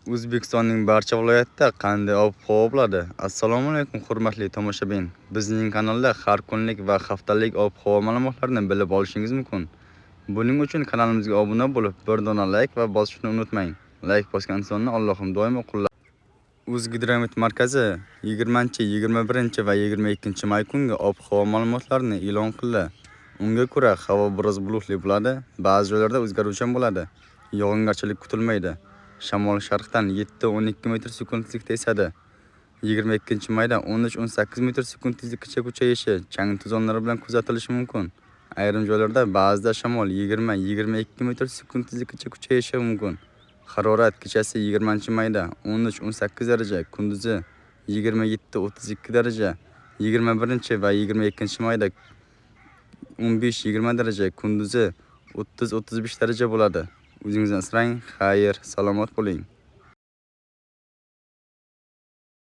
O'zbekistonning barcha viloyatida qanday ob-havo bo'ladi? Assalomu alaykum hurmatli tomoshabin. Bizning kanalda har kunlik va haftalik ob-havo ma'lumotlarini bilib olishingiz mumkin. Buning uchun kanalimizga obuna bo'lib, bir dona like va bosishni unutmang. Like bosgan insonni Allohim doimo qo'llaydi. O'zgidromet markazi 20, 21 va 22 may kungi ob-havo ma'lumotlarini e'lon qildi. Unga ko'ra, havo biroz bulutli bo'ladi, ba'zi joylarda o'zgaruvchan bo'ladi. Yog'ingarchilik kutilmaydi. Shamol sharqdan 7-12 metr sekund tezlikda esadi. 22 mayda 13-18 metr sekund tezlikgacha kuchayishi chang-to'zonlar bilan kuzatilishi mumkin. Ayrim joylarda ba'zida shamol 20-22 metr sekund tezlikgacha kuchayishi mumkin. Harorat kechasi 20 mayda 13-18 daraja, kunduzi 27-32 daraja, 21 va 22 mayda 15-20 daraja, kunduzi 30-35 daraja bo'ladi. O'zingizni asrang, xayr, salomat bo'ling.